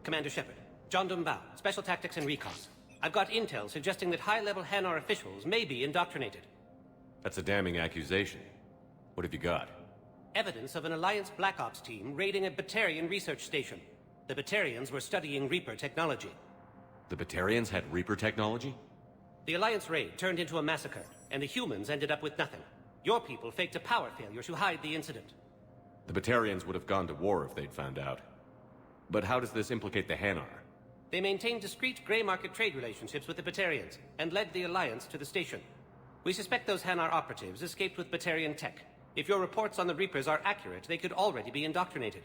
Commander Shepard. John Dumbao, Special Tactics and Recon. I've got intel suggesting that high-level Hanar officials may be indoctrinated. That's a damning accusation. What have you got? Evidence of an Alliance Black Ops team raiding a Batarian research station. The Batarians were studying Reaper technology. The Batarians had Reaper technology? The Alliance raid turned into a massacre, and the humans ended up with nothing. Your people faked a power failure to hide the incident. The Batarians would have gone to war if they'd found out. But how does this implicate the Hanar? They maintained discreet gray market trade relationships with the Batarians, and led the Alliance to the station. We suspect those Hanar operatives escaped with Batarian tech. If your reports on the Reapers are accurate, they could already be indoctrinated.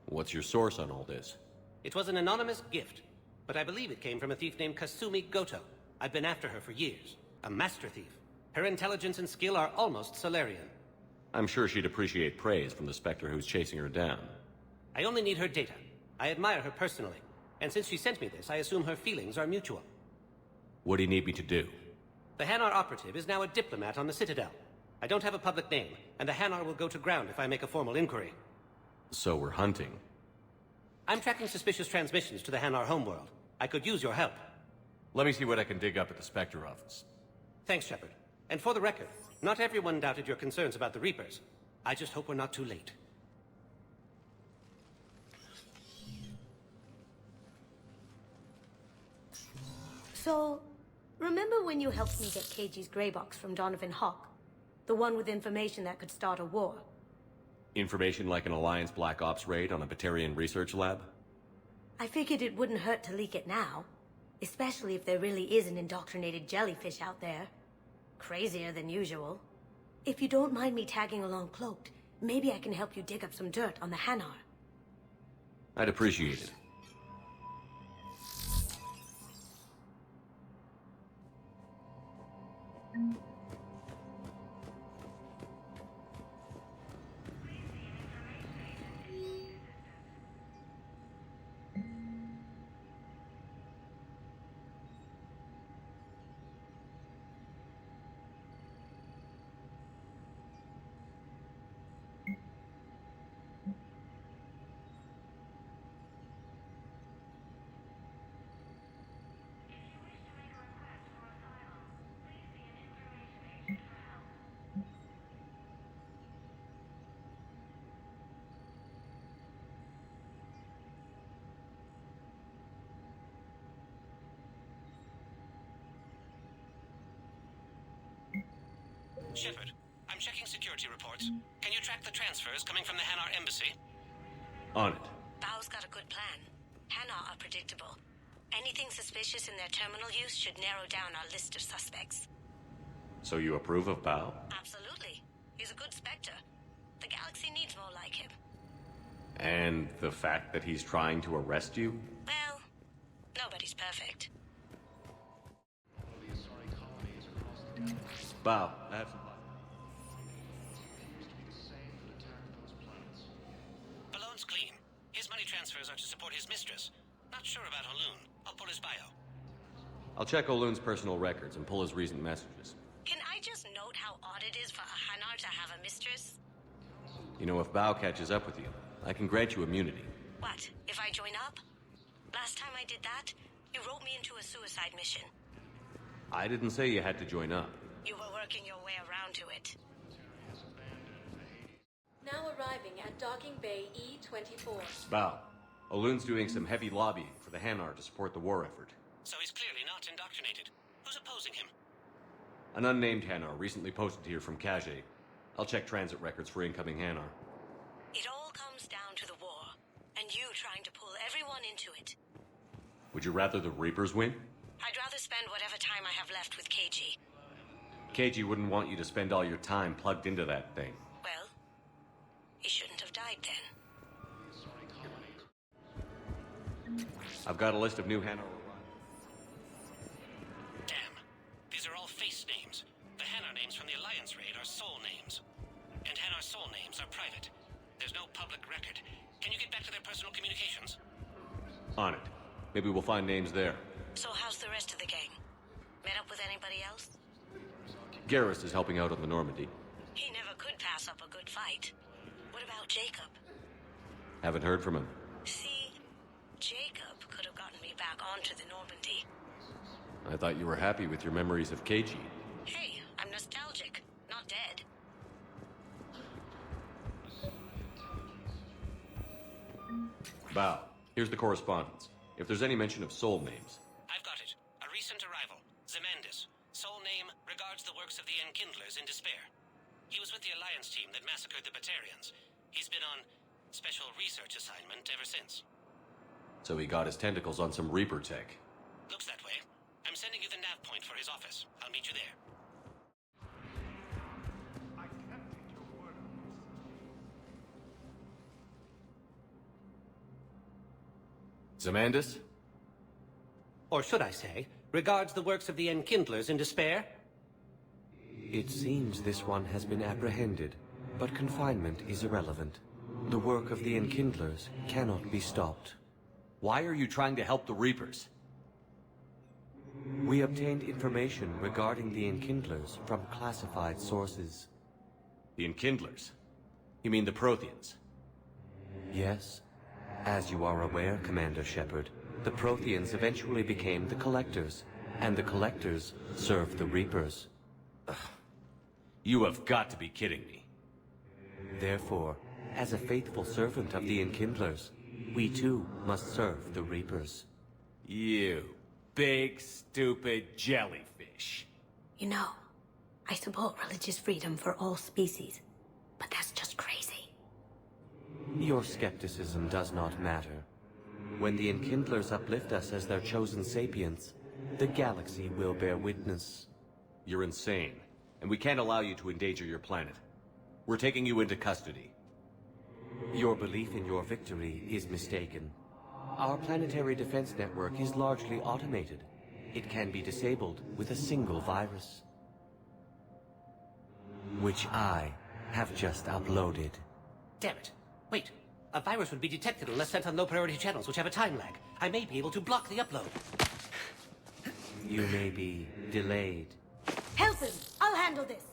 What's your source on all this? It was an anonymous gift, but I believe it came from a thief named Kasumi Goto. I've been after her for years. A master thief. Her intelligence and skill are almost Solarian. I'm sure she'd appreciate praise from the Spectre who's chasing her down. I only need her data. I admire her personally. And since she sent me this, I assume her feelings are mutual. What do you need me to do? The Hanar operative is now a diplomat on the Citadel. I don't have a public name, and the Hanar will go to ground if I make a formal inquiry. So we're hunting. I'm tracking suspicious transmissions to the Hanar homeworld. I could use your help. Let me see what I can dig up at the Spectre office. Thanks, Shepard. And for the record, not everyone doubted your concerns about the Reapers. I just hope we're not too late. So, remember when you helped me get KG's grey box from Donovan Hawk? The one with information that could start a war? Information like an Alliance Black Ops raid on a Batarian research lab? I figured it wouldn't hurt to leak it now. Especially if there really is an indoctrinated jellyfish out there. Crazier than usual. If you don't mind me tagging along cloaked, maybe I can help you dig up some dirt on the Hanar. I'd appreciate it. Shepard, I'm checking security reports. Can you track the transfers coming from the Hanar embassy? On it. Bao's got a good plan. Hanar are predictable. Anything suspicious in their terminal use should narrow down our list of suspects. So you approve of Bao? Absolutely. He's a good Spectre. The galaxy needs more like him. And the fact that he's trying to arrest you? Well, nobody's perfect. Bao, I have some... Balloon's clean. His money transfers are to support his mistress. Not sure about Haloon. I'll pull his bio. I'll check Oloon's personal records and pull his recent messages. Can I just note how odd it is for a Hanar to have a mistress? You know, if Bao catches up with you, I can grant you immunity. What, if I join up? Last time I did that, you wrote me into a suicide mission. I didn't say you had to join up. You were working your way around to it. Now arriving at Docking Bay E-24. Bao, Oloon's doing some heavy lobbying for the Hanar to support the war effort. So he's clearly not indoctrinated. Who's opposing him? An unnamed Hanar recently posted here from Kage. I'll check transit records for incoming Hanar. It all comes down to the war, and you trying to pull everyone into it. Would you rather the Reapers win? I'd rather spend whatever time I have left with KG. KG wouldn't want you to spend all your time plugged into that thing. Well, he shouldn't have died then. I've got a list of new Hanar. Damn. These are all face names. The Hanar names from the Alliance raid are soul names. And Hanar soul names are private. There's no public record. Can you get back to their personal communications? On it. Maybe we'll find names there. So how's the rest of the gang? Met up with anybody else? Garrus is helping out on the Normandy. He never could pass up a good fight. What about Jacob? Haven't heard from him. See, Jacob, I thought you were happy with your memories of KG. Hey, I'm nostalgic, not dead. Bao, here's the correspondence. If there's any mention of soul names. I've got it. A recent arrival. Zemandis. Sole name regards the works of the Enkindlers in despair. He was with the Alliance team that massacred the Batarians. He's been on special research assignment ever since. So he got his tentacles on some Reaper tech. Looks that way. I'm sending you the nav point for his office. I'll meet you there. Zemandis? Or should I say, regards the works of the Enkindlers in despair? It seems this one has been apprehended, but confinement is irrelevant. The work of the Enkindlers cannot be stopped. Why are you trying to help the Reapers? We obtained information regarding the Enkindlers from classified sources. The Enkindlers? You mean the Protheans? Yes. As you are aware, Commander Shepard, the Protheans eventually became the Collectors, and the Collectors served the Reapers. You have got to be kidding me. Therefore, as a faithful servant of the Enkindlers, we too must serve the Reapers. You big, stupid jellyfish. You know, I support religious freedom for all species, but that's just crazy. Your skepticism does not matter. When the Enkindlers uplift us as their chosen sapients, the galaxy will bear witness. You're insane, and we can't allow you to endanger your planet. We're taking you into custody. Your belief in your victory is mistaken. Our planetary defense network is largely automated. It can be disabled with a single virus, which I have just uploaded. Damn it. Wait. A virus would be detected unless sent on low-priority channels, which have a time lag. I may be able to block the upload. You may be delayed. Help him! I'll handle this!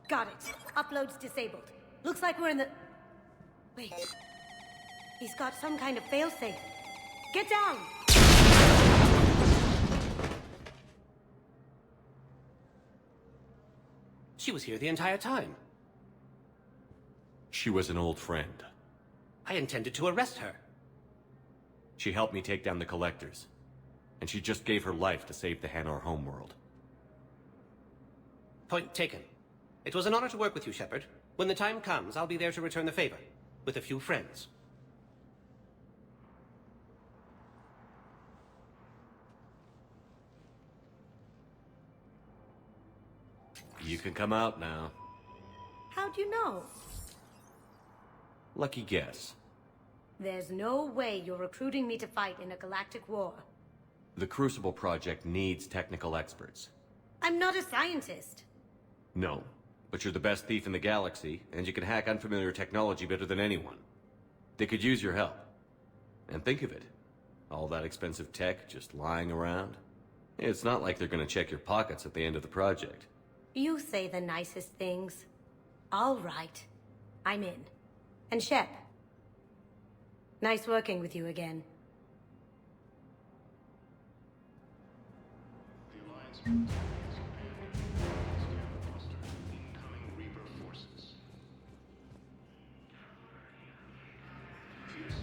Got it. Upload's disabled. Looks like we're in the... Wait. He's got some kind of failsafe. Get down! She was here the entire time. She was an old friend. I intended to arrest her. She helped me take down the Collectors. And she just gave her life to save the Hanar homeworld. Point taken. It was an honor to work with you, Shepard. When the time comes, I'll be there to return the favor. With a few friends. You can come out now. How'd you know? Lucky guess. There's no way you're recruiting me to fight in a galactic war. The Crucible Project needs technical experts. I'm not a scientist. No, but you're the best thief in the galaxy, and you can hack unfamiliar technology better than anyone. They could use your help. And think of it. All that expensive tech just lying around. It's not like they're gonna check your pockets at the end of the project. You say the nicest things. All right. I'm in. And Shep. Nice working with you again. The Alliance incoming Reaper forces. Fierce